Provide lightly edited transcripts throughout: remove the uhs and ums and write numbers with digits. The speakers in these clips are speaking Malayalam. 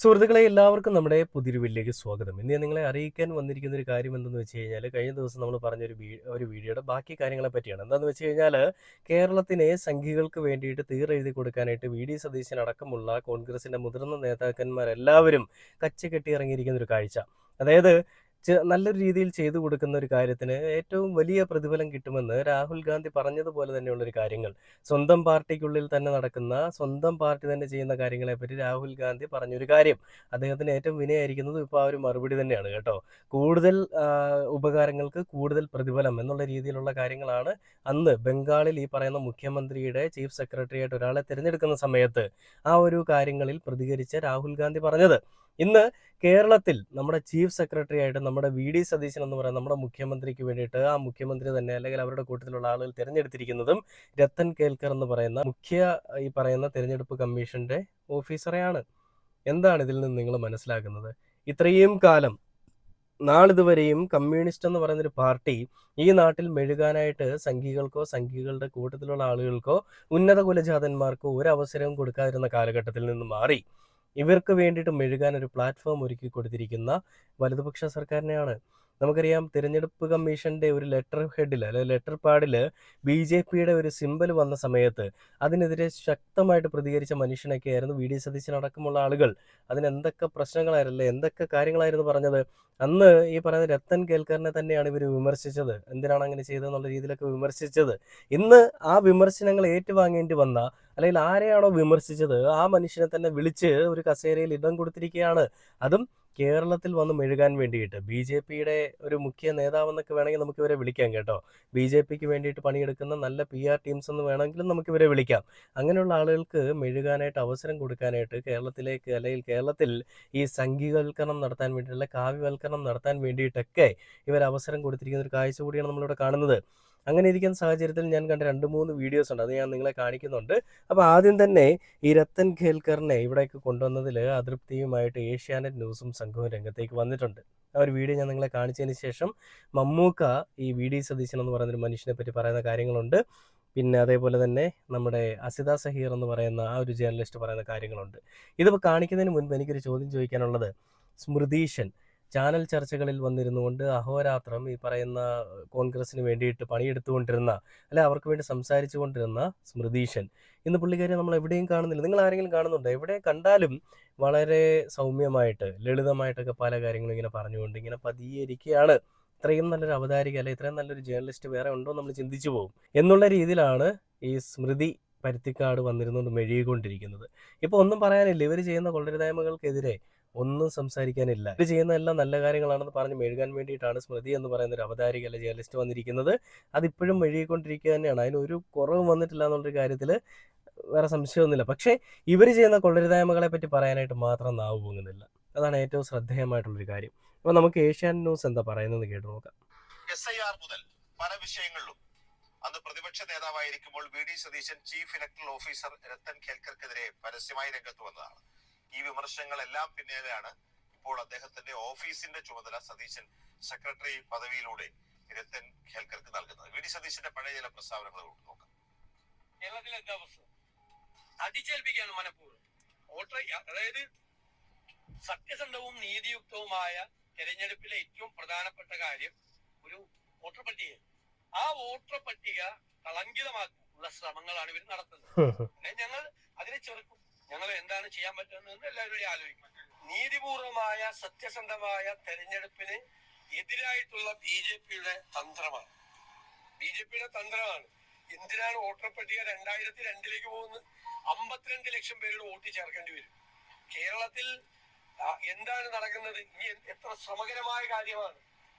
സുഹൃത്തുക്കളെ എല്ലാവർക്കും നമ്മുടെ പുതിയൊരു വീഡിയോയിലേക്ക് സ്വാഗതം. ഇന്ന് ഞാൻ നിങ്ങളെ അറിയിക്കാൻ വന്നിരിക്കുന്ന ഒരു കാര്യം എന്തെന്ന് വെച്ച് കഴിഞ്ഞാൽ, കഴിഞ്ഞ ദിവസം നമ്മൾ പറഞ്ഞൊരു ഒരു വീഡിയോയുടെ ബാക്കി കാര്യങ്ങളെ പറ്റിയാണ്. എന്താണെന്ന് വെച്ച് കഴിഞ്ഞാൽ, കേരളത്തിനെ സംഘികൾക്ക് വേണ്ടിയിട്ട് തീറെഴുതി കൊടുക്കാനായിട്ട് വി.ഡി. സതീശൻ അടക്കമുള്ള കോൺഗ്രസിന്റെ മുതിർന്ന നേതാക്കന്മാരെല്ലാവരും കച്ചകെട്ടി ഇറങ്ങിയിരിക്കുന്ന ഒരു കാഴ്ച. അതായത് നല്ലൊരു രീതിയിൽ ചെയ്തു കൊടുക്കുന്ന ഒരു കാര്യത്തിന് ഏറ്റവും വലിയ പ്രതിഫലം കിട്ടുമെന്ന് രാഹുൽ ഗാന്ധി പറഞ്ഞതുപോലെ തന്നെയുള്ളൊരു കാര്യങ്ങൾ, സ്വന്തം പാർട്ടിക്കുള്ളിൽ തന്നെ നടക്കുന്ന, സ്വന്തം പാർട്ടി തന്നെ ചെയ്യുന്ന കാര്യങ്ങളെപ്പറ്റി രാഹുൽ ഗാന്ധി പറഞ്ഞൊരു കാര്യം, അദ്ദേഹത്തിന് ഏറ്റവും വിനയായിരിക്കുന്നത് ഇപ്പോൾ ആ ഒരു മറുപടി തന്നെയാണ് കേട്ടോ. കൂടുതൽ ഉപകാരങ്ങൾക്ക് കൂടുതൽ പ്രതിഫലം എന്നുള്ള രീതിയിലുള്ള കാര്യങ്ങളാണ് അന്ന് ബംഗാളിൽ ഈ പറയുന്ന മുഖ്യമന്ത്രിയുടെ ചീഫ് സെക്രട്ടറി ആയിട്ട് ഒരാളെ തിരഞ്ഞെടുക്കുന്ന സമയത്ത് ആ ഒരു കാര്യങ്ങളിൽ പ്രതികരിച്ച രാഹുൽ ഗാന്ധി പറഞ്ഞത്. ഇന്ന് കേരളത്തിൽ നമ്മുടെ ചീഫ് സെക്രട്ടറി ആയിട്ട് നമ്മുടെ വി.ഡി. സതീശൻ എന്ന് പറയുന്ന നമ്മുടെ മുഖ്യമന്ത്രിക്ക് വേണ്ടിയിട്ട് ആ മുഖ്യമന്ത്രി തന്നെ അല്ലെങ്കിൽ അവരുടെ കൂട്ടത്തിലുള്ള ആളുകൾ തിരഞ്ഞെടുത്തിരിക്കുന്നതും രത്തൻ കേൽക്കർ എന്ന് പറയുന്ന ഈ പറയുന്ന തിരഞ്ഞെടുപ്പ് കമ്മീഷന്റെ ഓഫീസറെയാണ്. എന്താണ് ഇതിൽ നിന്ന് നിങ്ങൾ മനസ്സിലാക്കുന്നത്? ഇത്രയും കാലം നാളിതുവരെയും കമ്മ്യൂണിസ്റ്റ് എന്ന് പറയുന്നൊരു പാർട്ടി ഈ നാട്ടിൽ മെഴുകാനായിട്ട് സംഘികൾക്കോ സംഘികളുടെ കൂട്ടത്തിലുള്ള ആളുകൾക്കോ ഉന്നത കുലജാതന്മാർക്കോ ഒരു അവസരവും കൊടുക്കാതിരുന്ന കാലഘട്ടത്തിൽ നിന്ന് മാറി ഇവർക്ക് വേണ്ടിയിട്ട് മെഴുകാൻ ഒരു പ്ലാറ്റ്ഫോം ഒരുക്കി കൊടുത്തിരിക്കുന്ന വലതുപക്ഷ സർക്കാരിനെയാണ്. നമുക്കറിയാം, തിരഞ്ഞെടുപ്പ് കമ്മീഷന്റെ ഒരു ലെറ്റർ ഹെഡിൽ അല്ലെങ്കിൽ ലെറ്റർ പാഡിൽ ബി.ജെ.പിയുടെ ഒരു സിമ്പൽ വന്ന സമയത്ത് അതിനെതിരെ ശക്തമായിട്ട് പ്രതികരിച്ച മനുഷ്യനൊക്കെ ആയിരുന്നു വി.ഡി. സതീശൻ അടക്കമുള്ള ആളുകൾ. അതിനെന്തൊക്കെ പ്രശ്നങ്ങളായിരുന്നില്ലേ, എന്തൊക്കെ കാര്യങ്ങളായിരുന്നു പറഞ്ഞത്. അന്ന് ഈ പറയുന്ന രത്തൻ കേൽക്കറിനെ തന്നെയാണ് ഇവർ വിമർശിച്ചത്. എന്തിനാണ് അങ്ങനെ ചെയ്തതെന്നുള്ള രീതിയിലൊക്കെ വിമർശിച്ചത്. ഇന്ന് ആ വിമർശനങ്ങൾ ഏറ്റുവാങ്ങേണ്ടി വന്ന, അല്ലെങ്കിൽ ആരെയാണോ വിമർശിച്ചത് ആ മനുഷ്യനെ തന്നെ വിളിച്ച് ഒരു കസേരയിൽ ഇടം കൊടുത്തിരിക്കുകയാണ്. അതും കേരളത്തിൽ വന്ന് മെഴുകാൻ വേണ്ടിയിട്ട്. ബി.ജെ.പിയുടെ ഒരു മുഖ്യ നേതാവെന്നൊക്കെ വേണമെങ്കിൽ നമുക്ക് ഇവരെ വിളിക്കാം കേട്ടോ. ബി.ജെ.പിക്ക് വേണ്ടിയിട്ട് പണിയെടുക്കുന്ന നല്ല PR ടീംസ് എന്ന് വേണമെങ്കിലും നമുക്ക് ഇവരെ വിളിക്കാം. അങ്ങനെയുള്ള ആളുകൾക്ക് മെഴുകാനായിട്ട് അവസരം കൊടുക്കാനായിട്ട് കേരളത്തിലേക്ക്, അല്ലെങ്കിൽ കേരളത്തിൽ ഈ സംഘീവൽക്കരണം നടത്താൻ വേണ്ടിയിട്ടുള്ള, കാവ്യവൽക്കരണം നടത്താൻ വേണ്ടിയിട്ടൊക്കെ ഇവർ അവസരം കൊടുത്തിരിക്കുന്ന ഒരു കാഴ്ച കൂടിയാണ് നമ്മളിവിടെ കാണുന്നത്. അങ്ങനെ ഇരിക്കുന്ന സാഹചര്യത്തിൽ ഞാൻ കണ്ട 2-3 വീഡിയോസ് ഉണ്ട്, അത് ഞാൻ നിങ്ങളെ കാണിക്കുന്നുണ്ട്. അപ്പോൾ ആദ്യം തന്നെ ഈ രത്തൻ ഖേൽക്കറിനെ ഇവിടേക്ക് കൊണ്ടുവന്നതിൽ അതൃപ്തിയുമായിട്ട് ഏഷ്യാനെറ്റ് ന്യൂസും സംഘവും രംഗത്തേക്ക് വന്നിട്ടുണ്ട്. ആ ഒരു വീഡിയോ ഞാൻ നിങ്ങളെ കാണിച്ചതിന് ശേഷം മമ്മൂക്ക ഈ വി.ഡി. സതീശൻ എന്ന് പറയുന്നൊരു മനുഷ്യനെ പറ്റി പറയുന്ന കാര്യങ്ങളുണ്ട്. പിന്നെ അതേപോലെ തന്നെ നമ്മുടെ അസിത സഹീർ എന്ന് പറയുന്ന ആ ഒരു ജേർണലിസ്റ്റ് പറയുന്ന കാര്യങ്ങളുണ്ട്. ഇതിപ്പോൾ കാണിക്കുന്നതിന് മുൻപ് എനിക്കൊരു ചോദ്യം ചോദിക്കാനുള്ളത്, സ്മൃതീഷൻ ചാനൽ ചർച്ചകളിൽ വന്നിരുന്നുകൊണ്ട് അഹോരാത്രം ഈ പറയുന്ന കോൺഗ്രസിന് വേണ്ടിയിട്ട് പണിയെടുത്തുകൊണ്ടിരുന്ന, അല്ലെ അവർക്ക് വേണ്ടി സംസാരിച്ചു കൊണ്ടിരുന്ന സ്മൃതീഷൻ, ഇന്ന് പുള്ളിക്കാരെ നമ്മൾ എവിടെയും കാണുന്നില്ല. നിങ്ങൾ ആരെങ്കിലും കാണുന്നുണ്ടോ? എവിടെ കണ്ടാലും വളരെ സൗമ്യമായിട്ട് ലളിതമായിട്ടൊക്കെ പല കാര്യങ്ങളും ഇങ്ങനെ പറഞ്ഞുകൊണ്ട് ഇങ്ങനെ പതിയെ ഇരിക്കുകയാണ്. ഇത്രയും നല്ലൊരു അവതാരിക, അല്ലെ ഇത്രയും നല്ലൊരു ജേർണലിസ്റ്റ് വേറെ ഉണ്ടോ നമ്മൾ ചിന്തിച്ചു പോകും എന്നുള്ള രീതിയിലാണ് ഈ സ്മൃതി പരുത്തിക്കാട് വന്നിരുന്നുകൊണ്ട് മെഴുകിക്കൊണ്ടിരിക്കുന്നത്. ഇപ്പോൾ ഒന്നും പറയാനില്ല, ഇവർ ചെയ്യുന്ന കൊള്ളരുതായ്മകൾക്കെതിരെ ഒന്നും സംസാരിക്കാനില്ല. ഇത് ചെയ്യുന്നതെല്ലാം നല്ല കാര്യങ്ങളാണെന്ന് പറഞ്ഞ് മെഴുകാൻ വേണ്ടിയിട്ടാണ് സ്മൃതി എന്ന് പറയുന്ന ഒരു അവതാരിക അല്ലെ ജേർണലിസ്റ്റ് വന്നിരിക്കുന്നത്. അതിപ്പോഴും മെഴുകിക്കൊണ്ടിരിക്കുക തന്നെയാണ്. അതിനൊരു കുറവും വന്നിട്ടില്ല എന്നുള്ളൊരു കാര്യത്തിൽ വേറെ സംശയമൊന്നുമില്ല. പക്ഷേ ഇവർ ചെയ്യുന്ന കൊള്ളരുതായ്മകളെ പറ്റി പറയാനായിട്ട് മാത്രം നാവ് പൊങ്ങുന്നില്ല. അതാണ് ഏറ്റവും ശ്രദ്ധേയമായിട്ടുള്ളൊരു കാര്യം. അപ്പോൾ നമുക്ക് ഏഷ്യാനെറ്റ് ന്യൂസ് എന്താ പറയുന്നത് കേട്ട് നോക്കാം. SIR മുതൽ പല വിഷയങ്ങളിലും അന്ന് പ്രതിപക്ഷ നേതാവായിരിക്കുമ്പോൾ V D. Satheesan chief electoral officer Rathan ഖേൽക്കർക്കെതിരെ പരസ്യമായി രംഗത്ത് വന്നതാണ്. ഈ വിമർശനങ്ങളെല്ലാം പിന്നാലെയാണ് ഇപ്പോൾ അദ്ദേഹത്തിന്റെ ഓഫീസിന്റെ ചുമതല സതീശൻ സെക്രട്ടറി പദവിയിലൂടെ രത്തൻ ഖേൽക്കർക്ക് നൽകുന്നത്. വി.ഡി. സതീശന്റെ പഴയ ചില പ്രസ്താവനകൾ നോക്കാം. കേരളത്തിലെ എന്താ അവസ്ഥ? അടിച്ചേൽപ്പിക്കുകയാണ് മനഃപൂർവ്വം. അതായത് സത്യസന്ധവും നീതിയുക്തവുമായ തെരഞ്ഞെടുപ്പിലെ ഏറ്റവും പ്രധാനപ്പെട്ട കാര്യം ഒരു വോട്ടർ പട്ടിക. ആ വോട്ടർ പട്ടിക കളങ്കിതമാക്കാനുള്ള ശ്രമങ്ങളാണ് ഇവർ നടത്തുന്നത്. ഞങ്ങൾ അതിനെ ചെറുക്കും. ഞങ്ങൾ എന്താണ് ചെയ്യാൻ പറ്റുന്നതെന്ന് എല്ലാവരും ആലോചിക്കും. നീതിപൂർവമായ സത്യസന്ധമായ തെരഞ്ഞെടുപ്പിന് എതിരായിട്ടുള്ള ബി.ജെ.പിയുടെ തന്ത്രമാണ്. എന്തിനാണ് വോട്ടർ പട്ടിക 2002 പോകുന്നത്? 52 ലക്ഷം പേരുടെ വോട്ട് ചേർക്കേണ്ടി വരും. കേരളത്തിൽ എന്താണ് നടക്കുന്നത്? ഇനി എത്ര ശ്രമകരമായ കാര്യമാണ്.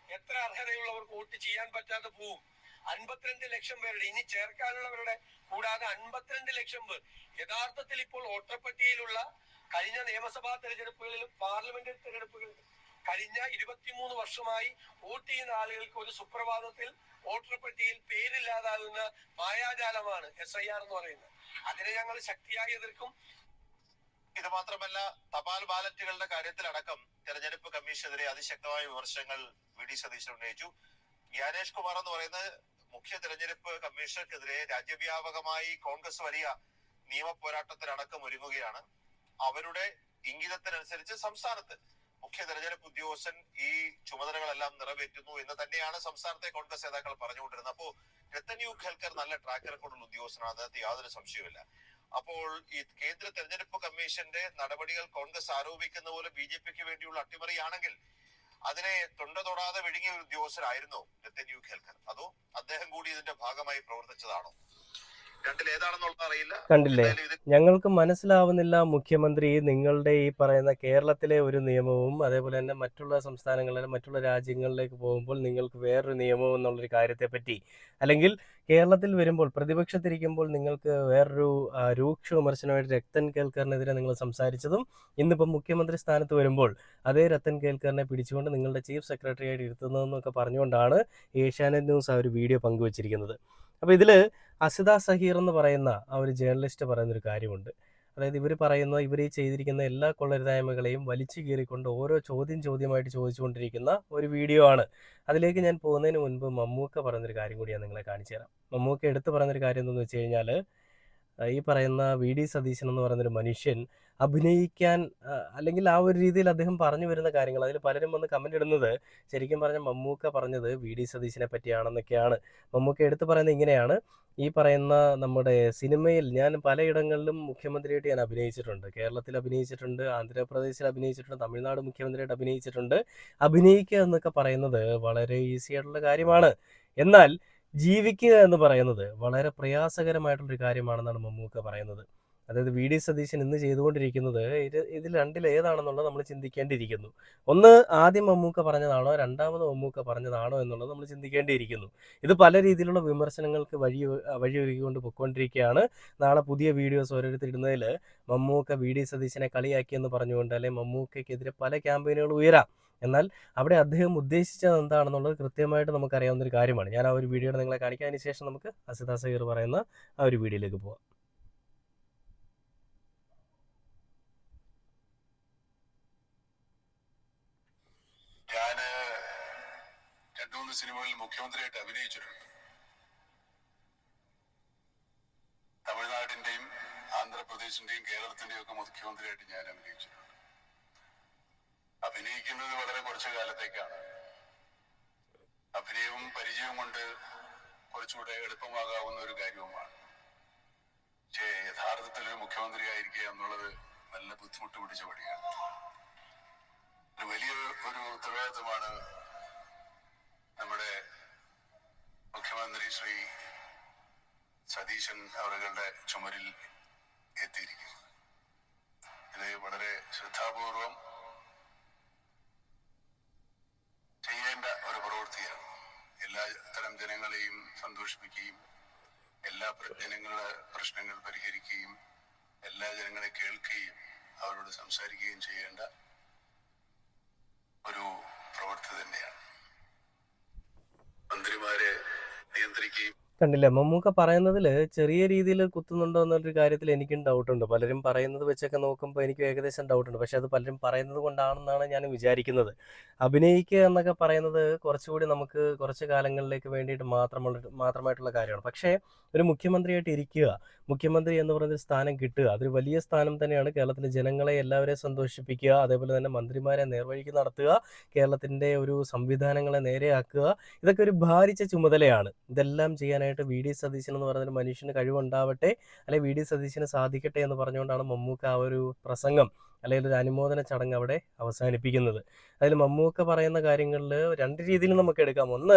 എത്ര അർഹതയുള്ളവർക്ക് വോട്ട് ചെയ്യാൻ പറ്റാതെ പോവും. 52 ലക്ഷം പേരുടെ, ഇനി ചേർക്കാനുള്ളവരുടെ കൂടാതെ 52 ലക്ഷം പേർ യഥാർത്ഥത്തിൽ ഇപ്പോൾ വോട്ടർ പട്ടികയിലുള്ള കഴിഞ്ഞ നിയമസഭാ തെരഞ്ഞെടുപ്പുകളിലും പാർലമെന്റ് തെരഞ്ഞെടുപ്പുകളിലും കഴിഞ്ഞ 23 വർഷമായി വോട്ട് ചെയ്യുന്ന ആളുകൾക്ക് ഒരു സുപ്രഭാതത്തിൽ വോട്ടർ പട്ടികയിൽ പേരില്ലാതാകുന്ന മായാജാലമാണ് SIR എന്ന് പറയുന്നത്. അതിനെ ഞങ്ങൾ ശക്തിയായി എതിർക്കും. ഇത് മാത്രമല്ല, തപാൽ ബാലറ്റുകളുടെ കാര്യത്തിലടക്കം തെരഞ്ഞെടുപ്പ് കമ്മീഷനെതിരെ അതിശക്തമായ വിമർശനങ്ങൾ വി.ഡി. സതീശൻ ഉന്നയിച്ചു. ജ്ഞാനേഷ് കുമാർ എന്ന് പറയുന്ന മുഖ്യ തെരഞ്ഞെടുപ്പ് കമ്മീഷണർക്കെതിരെ രാജ്യവ്യാപകമായി കോൺഗ്രസ് വലിയ നിയമ പോരാട്ടത്തിനടക്കം ഒരുങ്ങുകയാണ്. അവരുടെ ഇംഗിതത്തിനനുസരിച്ച് സംസ്ഥാനത്ത് മുഖ്യ തെരഞ്ഞെടുപ്പ് ഉദ്യോഗസ്ഥൻ ഈ ചുമതലകളെല്ലാം നിറവേറ്റുന്നു എന്ന് തന്നെയാണ് സംസ്ഥാനത്തെ കോൺഗ്രസ് നേതാക്കൾ പറഞ്ഞുകൊണ്ടിരുന്നത്. അപ്പോ രത്തൻ യു ഖേൽക്കർ നല്ല ട്രാക്ക് റെക്കോർഡുള്ള ഉദ്യോഗസ്ഥനാണ്, അതിനകത്ത് യാതൊരു സംശയവുമില്ല. അപ്പോൾ ഈ കേന്ദ്ര തെരഞ്ഞെടുപ്പ് കമ്മീഷന്റെ നടപടികൾ കോൺഗ്രസ് ആരോപിക്കുന്ന പോലെ BJPക്ക് വേണ്ടിയുള്ള അട്ടിമറിയാണെങ്കിൽ അതിനെ തൊണ്ട തൊടാതെ വിഴുങ്ങിയ ഒരു ഉദ്യോഗസ്ഥനായിരുന്നു രത്തൻ യു ഖേൽക്കർ, അതോ അദ്ദേഹം കൂടി ഇതിന്റെ ഭാഗമായി പ്രവർത്തിച്ചതാണോ? രണ്ടിലേതാണെന്നുള്ളത് അറിയില്ല. കണ്ടില്ലേ, ഞങ്ങൾക്ക് മനസ്സിലാവുന്നില്ല മുഖ്യമന്ത്രി നിങ്ങളുടെ ഈ പറയുന്ന കേരളത്തിലെ ഒരു നിയമവും അതേപോലെ തന്നെ മറ്റുള്ള സംസ്ഥാനങ്ങളിലെ മറ്റുള്ള രാജ്യങ്ങളിലേക്ക് പോകുമ്പോൾ നിങ്ങൾക്ക് വേറൊരു നിയമവും എന്നുള്ളൊരു കാര്യത്തെപ്പറ്റി, അല്ലെങ്കിൽ കേരളത്തിൽ വരുമ്പോൾ പ്രതിപക്ഷത്തിരിക്കുമ്പോൾ നിങ്ങൾക്ക് വേറൊരു രൂക്ഷ വിമർശനമായിട്ട് രത്തൻ കേൽക്കറിനെതിരെ നിങ്ങൾ സംസാരിച്ചതും, ഇന്നിപ്പം മുഖ്യമന്ത്രി സ്ഥാനത്ത് വരുമ്പോൾ അതേ രത്തൻ കേൽക്കറിനെ പിടിച്ചുകൊണ്ട് നിങ്ങളുടെ ചീഫ് സെക്രട്ടറി ആയിട്ട് ഇരുത്തുന്നതെന്നൊക്കെ പറഞ്ഞുകൊണ്ടാണ് ഏഷ്യാനെറ്റ് ന്യൂസ് ആ ഒരു വീഡിയോ പങ്കുവച്ചിരിക്കുന്നത്. അപ്പോൾ ഇതിൽ അസിത സഹീർ എന്ന് പറയുന്ന ആ ഒരു ജേർണലിസ്റ്റ് പറയുന്നൊരു കാര്യമുണ്ട്. അതായത് ഇവർ ഈ ചെയ്തിരിക്കുന്ന എല്ലാ കൊള്ളരുതായ്മകളെയും വലിച്ചു കീറിക്കൊണ്ട് ഓരോ ചോദ്യമായിട്ട് ചോദിച്ചുകൊണ്ടിരിക്കുന്ന ഒരു വീഡിയോ ആണ്. അതിലേക്ക് ഞാൻ പോകുന്നതിന് മുൻപ് മമ്മൂക്ക പറയുന്നൊരു കാര്യം കൂടി ഞാൻ നിങ്ങളെ കാണിച്ചു തരാം. മമ്മൂക്ക എടുത്തു പറയുന്നൊരു കാര്യം എന്തെന്ന് വെച്ച് കഴിഞ്ഞാൽ, ഈ പറയുന്ന VD സതീശൻ എന്ന് പറയുന്നൊരു മനുഷ്യൻ അഭിനയിക്കാൻ അല്ലെങ്കിൽ ആ ഒരു രീതിയിൽ അദ്ദേഹം പറഞ്ഞു വരുന്ന കാര്യങ്ങൾ, അതിൽ പലരും വന്ന് കമൻ്റ് ഇടുന്നത് ശരിക്കും പറഞ്ഞാൽ മമ്മൂക്ക പറഞ്ഞത് VD സതീശനെ പറ്റിയാണെന്നൊക്കെയാണ്. മമ്മൂക്ക എടുത്തു പറയുന്നത് ഇങ്ങനെയാണ്: ഈ പറയുന്ന നമ്മുടെ സിനിമയിൽ ഞാൻ പലയിടങ്ങളിലും മുഖ്യമന്ത്രിയായിട്ട് ഞാൻ അഭിനയിച്ചിട്ടുണ്ട്. കേരളത്തിൽ അഭിനയിച്ചിട്ടുണ്ട്, ആന്ധ്രാപ്രദേശിൽ അഭിനയിച്ചിട്ടുണ്ട്, തമിഴ്നാട് മുഖ്യമന്ത്രിയായിട്ട് അഭിനയിച്ചിട്ടുണ്ട്. അഭിനയിക്കുക എന്നൊക്കെ പറയുന്നത് വളരെ ഈസി ആയിട്ടുള്ള കാര്യമാണ്. എന്നാൽ ജീവിക്കുക എന്ന് പറയുന്നത് വളരെ പ്രയാസകരമായിട്ടുള്ളൊരു കാര്യമാണെന്നാണ് മമ്മൂക്ക പറയുന്നത്. അതായത് VD സതീശൻ ഇന്ന് ചെയ്തുകൊണ്ടിരിക്കുന്നത് ഇതിൽ രണ്ടിൽ ഏതാണെന്നുള്ളത് നമ്മൾ ചിന്തിക്കേണ്ടിയിരിക്കുന്നു. ഒന്ന്, ആദ്യം മമ്മൂക്ക പറഞ്ഞതാണോ രണ്ടാമത് മമ്മൂക്ക പറഞ്ഞതാണോ എന്നുള്ളത് നമ്മൾ ചിന്തിക്കേണ്ടിയിരിക്കുന്നു. ഇത് പല രീതിയിലുള്ള വിമർശനങ്ങൾക്ക് വഴിയൊരുക്കിക്കൊണ്ട് പൊയ്ക്കൊണ്ടിരിക്കുകയാണ്. നാളെ പുതിയ വീഡിയോസ് ഓരോരുത്തരിടുന്നതിൽ മമ്മൂക്ക VD സതീശനെ കളിയാക്കിയെന്ന് പറഞ്ഞുകൊണ്ട് അല്ലെങ്കിൽ മമ്മൂക്കയ്ക്കെതിരെ പല ക്യാമ്പയിനുകൾ ഉയരാം. എന്നാൽ അവിടെ അദ്ദേഹം ഉദ്ദേശിച്ചത് എന്താണെന്നുള്ളത് കൃത്യമായിട്ട് നമുക്കറിയാവുന്ന ഒരു കാര്യമാണ്. ഞാൻ ആ ഒരു വീഡിയോ നിങ്ങളെ കാണിക്കാം. അതിന് ശേഷം നമുക്ക് അസിത സഹീർ പറയുന്ന ആ ഒരു വീഡിയോയിലേക്ക് പോവാം. ഞാന് 2-3 സിനിമകളിൽ മുഖ്യമന്ത്രിയായിട്ട് അഭിനയിച്ചിട്ടുണ്ട്. തമിഴ്നാടിന്റെയും ആന്ധ്രാപ്രദേശിന്റെയും കേരളത്തിന്റെയും ഒക്കെ മുഖ്യമന്ത്രിയായിട്ട് ഞാൻ അഭിനയിച്ചിട്ടുണ്ട്. അഭിനയിക്കുന്നത് വളരെ കുറച്ചു കാലത്തേക്കാണ്. അഭിനയവും പരിചയവും കൊണ്ട് കുറച്ചുകൂടെ എളുപ്പമാകാവുന്ന ഒരു കാര്യവുമാണ്. പക്ഷേ യഥാർത്ഥത്തിൽ ഒരു മുഖ്യമന്ത്രി ആയിരിക്കുക എന്നുള്ളത് നല്ല ബുദ്ധിമുട്ട് പിടിച്ച പണിയാണ്. ഒരു വലിയ ഒരു ഉത്തരവാദിത്വമാണ് നമ്മുടെ മുഖ്യമന്ത്രി ശ്രീ സതീശൻ അവരുടെ ചുമരിൽ എത്തിയിരിക്കുന്നത്. ഇത് വളരെ ശ്രദ്ധാപൂർവം ചെയ്യേണ്ട ഒരു പ്രവൃത്തിയാണ്. എല്ലാ തരം ജനങ്ങളെയും സന്തോഷിപ്പിക്കുകയും എല്ലാ ജനങ്ങളുടെ പ്രശ്നങ്ങൾ പരിഹരിക്കുകയും എല്ലാ ജനങ്ങളെ കേൾക്കുകയും അവരോട് സംസാരിക്കുകയും ചെയ്യേണ്ട ഒരു പ്രവൃത്തി തന്നെയാണ്. മന്ത്രിമാരെ നിയന്ത്രിക്കുകയും. കണ്ടില്ലേ, മമ്മൂക്ക പറയുന്നതിൽ ചെറിയ രീതിയിൽ കുത്തുന്നുണ്ടോ എന്നൊരു കാര്യത്തിൽ എനിക്കും ഡൗട്ടുണ്ട്. പലരും പറയുന്നത് വെച്ചൊക്കെ നോക്കുമ്പോൾ എനിക്ക് ഏകദേശം ഡൗട്ടുണ്ട്. പക്ഷെ അത് പലരും പറയുന്നത് കൊണ്ടാണെന്നാണ് ഞാൻ വിചാരിക്കുന്നത്. അഭിനയിക്കുക എന്നൊക്കെ പറയുന്നത് കുറച്ചുകൂടി നമുക്ക് കുറച്ച് കാലങ്ങളിലേക്ക് വേണ്ടിയിട്ട് മാത്രമായിട്ടുള്ള കാര്യമാണ്. പക്ഷേ ഒരു മുഖ്യമന്ത്രിയായിട്ട് ഇരിക്കുക, മുഖ്യമന്ത്രി എന്ന് പറയുന്നൊരു സ്ഥാനം കിട്ടുക, അതൊരു വലിയ സ്ഥാനം തന്നെയാണ്. കേരളത്തിലെ ജനങ്ങളെ എല്ലാവരെയും സന്തോഷിപ്പിക്കുക, അതേപോലെ തന്നെ മന്ത്രിമാരെ നേർവഴിക്ക് നടത്തുക, കേരളത്തിൻ്റെ ഒരു സംവിധാനങ്ങളെ നേരെയാക്കുക, ഇതൊക്കെ ഒരു ഭാരിച്ച ചുമതലയാണ്. ഇതെല്ലാം ചെയ്യാനായിട്ട് VD സതീശൻ എന്ന് പറയുന്ന മനുഷ്യന് കഴിവുണ്ടാവട്ടെ, അല്ലെങ്കിൽ VD സതീശന് സാധിക്കട്ടെ എന്ന് പറഞ്ഞുകൊണ്ടാണ് മമ്മൂക്ക ആ ഒരു പ്രസംഗം അല്ലെങ്കിൽ ഒരു അനുമോദന ചടങ്ങ് അവിടെ അവസാനിപ്പിക്കുന്നത്. അതിൽ മമ്മൂക്ക പറയുന്ന കാര്യങ്ങളിൽ രണ്ട് രീതിയിൽ നമുക്ക് എടുക്കാം. ഒന്ന്,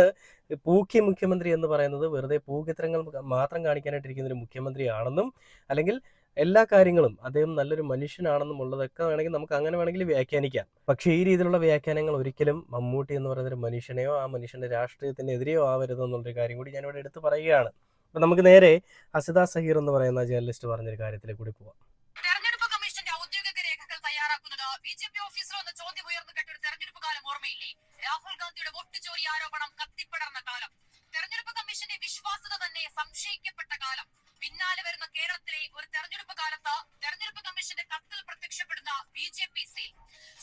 പൂക്കി മുഖ്യമന്ത്രി എന്ന് പറയുന്നത് വെറുതെ പൂക്കിത്തരങ്ങൾ മാത്രം കാണിക്കാനായിട്ടിരിക്കുന്ന ഒരു മുഖ്യമന്ത്രിയാണെന്നും, അല്ലെങ്കിൽ എല്ലാ കാര്യങ്ങളും അദ്ദേഹം നല്ലൊരു മനുഷ്യനാണെന്നും ഉള്ളതൊക്കെ വേണമെങ്കിൽ നമുക്ക് അങ്ങനെ വേണമെങ്കിൽ വ്യാഖ്യാനിക്കാം. പക്ഷേ ഈ രീതിയിലുള്ള വ്യാഖ്യാനങ്ങൾ ഒരിക്കലും മമ്മൂട്ടി എന്ന് പറയുന്നൊരു മനുഷ്യനെയോ ആ മനുഷ്യൻ്റെ രാഷ്ട്രീയത്തിനെതിരെയോ ആവരുതെന്നുള്ളൊരു കാര്യം കൂടി ഞാനിവിടെ എടുത്ത് പറയുകയാണ്. അപ്പം നമുക്ക് നേരെ അസിത സഹീർ എന്ന് പറയുന്ന ജേർണലിസ്റ്റ് പറഞ്ഞൊരു കാര്യത്തിലേക്ക് കൂടി പോവാം. തെരഞ്ഞെടുപ്പ് കമ്മീഷന്റെ ഔദ്യോഗിക രേഖകൾ തയ്യാറാക്കുന്നത് BJP ഓഫീസറോ എന്ന ചോദ്യം ഉയർന്നു കേട്ട ഒരു തെരഞ്ഞെടുപ്പ് കാലം ഓർമ്മയില്ലേ? രാഹുൽ ഗാന്ധിയുടെ വോട്ടുചോരി ആരോപണം കത്തിപ്പടർന്ന കാലം, തെരഞ്ഞെടുപ്പ് കമ്മീഷന്റെ വിശ്വാസ്യത തന്നെ സംശയിക്കപ്പെട്ട കാലം, പിന്നാലെ വരുന്ന കേരളത്തിലെ ഒരു തെരഞ്ഞെടുപ്പ് കാലത്ത് തെരഞ്ഞെടുപ്പ് കമ്മീഷന്റെ കത്തിൽ പ്രത്യക്ഷപ്പെടുന്ന BJP സീൽ,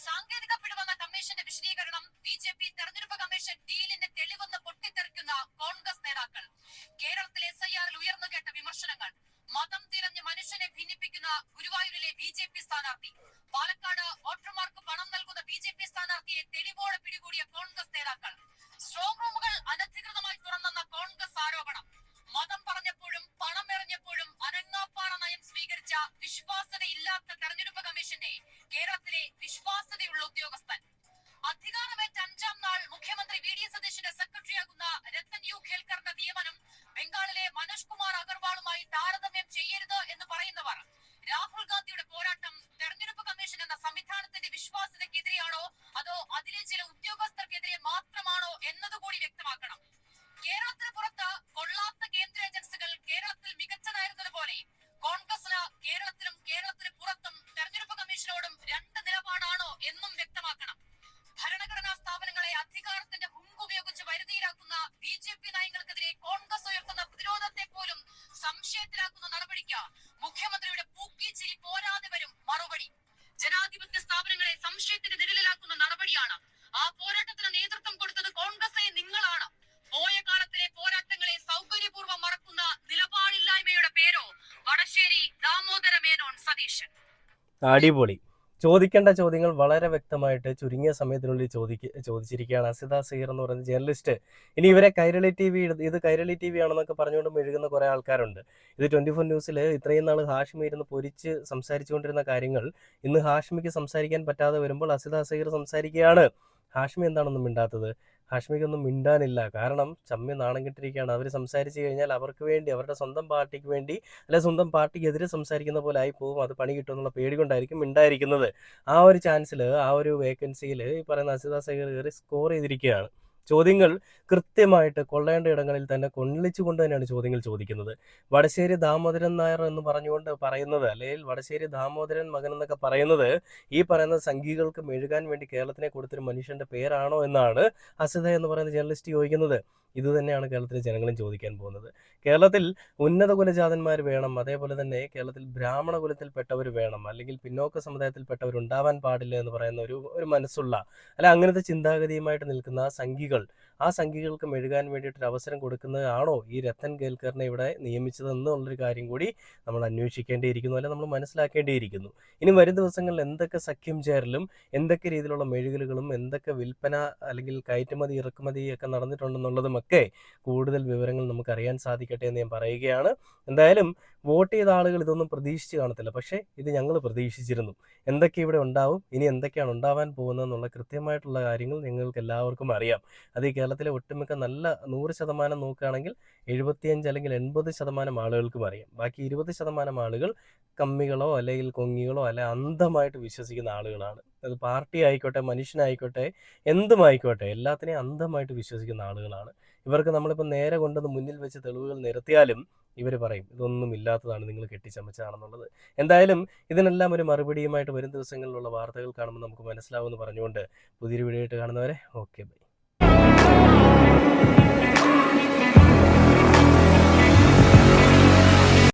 സാങ്കേതിക പിഴവെന്ന കമ്മീഷന്റെ വിശദീകരണം, BJP തെരഞ്ഞെടുപ്പ് കമ്മീഷൻ ഡീലിന്റെ തെളിവെന്ന് പൊട്ടിത്തെറിക്കുന്ന കോൺഗ്രസ് നേതാക്കൾ, കേരളത്തിലെ SIR ഉയർന്നു കേട്ട വിമർശനങ്ങൾ, മതം തിരഞ്ഞ് മനുഷ്യനെ ഭിന്നിപ്പിക്കുന്ന ഗുരുവായൂരിലെ BJP സ്ഥാനാർത്ഥി, പാലക്കാട് അടിപൊളി. ചോദിക്കേണ്ട ചോദ്യങ്ങൾ വളരെ വ്യക്തമായിട്ട് ചുരുങ്ങിയ സമയത്തിനുള്ളിൽ ചോദിച്ചിരിക്കുകയാണ് അസിത സഹീർ എന്ന് പറയുന്ന ജേർണലിസ്റ്റ്. ഇനി ഇവരെ കൈരളി TV ഇത് കൈരളി TV ആണെന്നൊക്കെ പറഞ്ഞുകൊണ്ട് മെഴുകുന്ന കുറേ ആൾക്കാരുണ്ട്. ഇത് 24 ന്യൂസിൽ ഇത്രയും നാൾ ഹാഷ്മി ഇരുന്ന് പൊരിച്ച് സംസാരിച്ചുകൊണ്ടിരുന്ന കാര്യങ്ങൾ ഇന്ന് ഹാഷ്മിക്ക് സംസാരിക്കാൻ പറ്റാതെ വരുമ്പോൾ അസിത സഹീർ സംസാരിക്കുകയാണ്. ഹാഷ്മി എന്താണെന്നും മിണ്ടാത്തത്? ഹാഷ്മിക്കൊന്നും മിണ്ടാനില്ല. കാരണം ചമ്മി നാണം കെട്ടിരിക്കുകയാണ്. അവർ സംസാരിച്ചു കഴിഞ്ഞാൽ അവർക്ക് വേണ്ടി, അവരുടെ സ്വന്തം പാർട്ടിക്ക് വേണ്ടി, അല്ലെ സ്വന്തം പാർട്ടിക്കെതിരെ സംസാരിക്കുന്ന പോലെ ആയി പോകും. അത് പണി കിട്ടുമെന്നുള്ള പേടി കൊണ്ടായിരിക്കും മിണ്ടായിരിക്കുന്നത്. ആ ഒരു ചാൻസിൽ, ആ ഒരു വേക്കൻസിയിൽ ഈ പറയുന്ന അസിത സഹീർ കയറി സ്കോർ ചെയ്തിരിക്കുകയാണ്. ചോദ്യങ്ങൾ കൃത്യമായിട്ട് കൊള്ളേണ്ട ഇടങ്ങളിൽ തന്നെ കൊള്ളിച്ചുകൊണ്ട് തന്നെയാണ് ചോദ്യങ്ങൾ ചോദിക്കുന്നത്. വടശ്ശേരി ദാമോദരൻ നായർ എന്ന് പറഞ്ഞുകൊണ്ട് പറയുന്നത്, അല്ലെങ്കിൽ വടശ്ശേരി ദാമോദരൻ മകൻ എന്നൊക്കെ പറയുന്നത് ഈ പറയുന്ന സംഘികൾക്ക് മെഴുകാൻ വേണ്ടി കേരളത്തിനെ കൊടുത്തൊരു മനുഷ്യന്റെ പേരാണോ എന്നാണ് അസിത എന്ന് പറയുന്ന ജേർണലിസ്റ്റ് ചോദിക്കുന്നത്. ഇത് തന്നെയാണ് കേരളത്തിലെ ജനങ്ങളും ചോദിക്കാൻ പോകുന്നത്. കേരളത്തിൽ ഉന്നത കുലജാതന്മാർ വേണം, അതേപോലെ തന്നെ കേരളത്തിൽ ബ്രാഹ്മണ കുലത്തിൽപ്പെട്ടവർ വേണം, അല്ലെങ്കിൽ പിന്നോക്ക സമുദായത്തിൽപ്പെട്ടവർ ഉണ്ടാവാൻ പാടില്ല എന്ന് പറയുന്ന ഒരു മനസ്സുള്ള, അല്ല അങ്ങനത്തെ ചിന്താഗതിയുമായിട്ട് നിൽക്കുന്ന ആ സംഘികൾക്ക് മെഴുകാൻ വേണ്ടിയിട്ടൊരു അവസരം കൊടുക്കുന്നതാണോ ഈ രത്തൻ കേൽക്കറിനെ ഇവിടെ നിയമിച്ചത് എന്നുള്ളൊരു കാര്യം കൂടി നമ്മൾ അന്വേഷിക്കേണ്ടിയിരിക്കുന്നു, അല്ലെ നമ്മൾ മനസ്സിലാക്കേണ്ടിയിരിക്കുന്നു. ഇനി വരും ദിവസങ്ങളിൽ എന്തൊക്കെ സഖ്യം ചേരലും, എന്തൊക്കെ രീതിയിലുള്ള മെഴുകലുകളും, എന്തൊക്കെ വിൽപ്പന അല്ലെങ്കിൽ കയറ്റുമതി ഇറക്കുമതി ഒക്കെ നടന്നിട്ടുണ്ടെന്നുള്ളതുമൊക്കെ കൂടുതൽ വിവരങ്ങൾ നമുക്ക് അറിയാൻ സാധിക്കട്ടെ എന്ന് ഞാൻ പറയുകയാണ്. എന്തായാലും വോട്ട് ചെയ്ത ആളുകൾ ഇതൊന്നും പ്രതീക്ഷിച്ച് കാണത്തില്ല, പക്ഷേ ഇത് ഞങ്ങൾ പ്രതീക്ഷിച്ചിരുന്നു. എന്തൊക്കെ ഇവിടെ ഉണ്ടാവും, ഇനി എന്തൊക്കെയാണ് ഉണ്ടാവാൻ പോകുന്നതെന്നുള്ള കൃത്യമായിട്ടുള്ള കാര്യങ്ങൾ നിങ്ങൾക്ക് എല്ലാവർക്കും അറിയാം. അത് ഈ കേരളത്തിലെ ഒട്ടുമിക്ക നല്ല 100% നോക്കുകയാണെങ്കിൽ 75 അല്ലെങ്കിൽ 80% ആളുകൾക്കും അറിയാം. ബാക്കി 20% ആളുകൾ കമ്മികളോ അല്ലെങ്കിൽ കൊങ്ങികളോ അല്ലെ അന്ധമായിട്ട് വിശ്വസിക്കുന്ന ആളുകളാണ്. അത് പാർട്ടി ആയിക്കോട്ടെ, മനുഷ്യനായിക്കോട്ടെ, എന്തുമായിക്കോട്ടെ, എല്ലാത്തിനെയും അന്ധമായിട്ട് വിശ്വസിക്കുന്ന ആളുകളാണ്. ഇവർക്ക് നമ്മളിപ്പോൾ നേരെ കൊണ്ടത് മുന്നിൽ വെച്ച് തെളിവുകൾ നിരത്തിയാലും ഇവർ പറയും ഇതൊന്നും ഇല്ലാത്തതാണ്, നിങ്ങൾ കെട്ടിച്ചമച്ചതാണെന്നുള്ളത്. എന്തായാലും ഇതിനെല്ലാം ഒരു മറുപടിയുമായിട്ട് വരും ദിവസങ്ങളിലുള്ള വാർത്തകൾ കാണുമ്പോൾ നമുക്ക് മനസ്സിലാവുമെന്ന് പറഞ്ഞുകൊണ്ട് പുതിയൊരു വീഡിയോ ആയിട്ട് കാണുന്നവരെ ഓക്കെ ബൈ.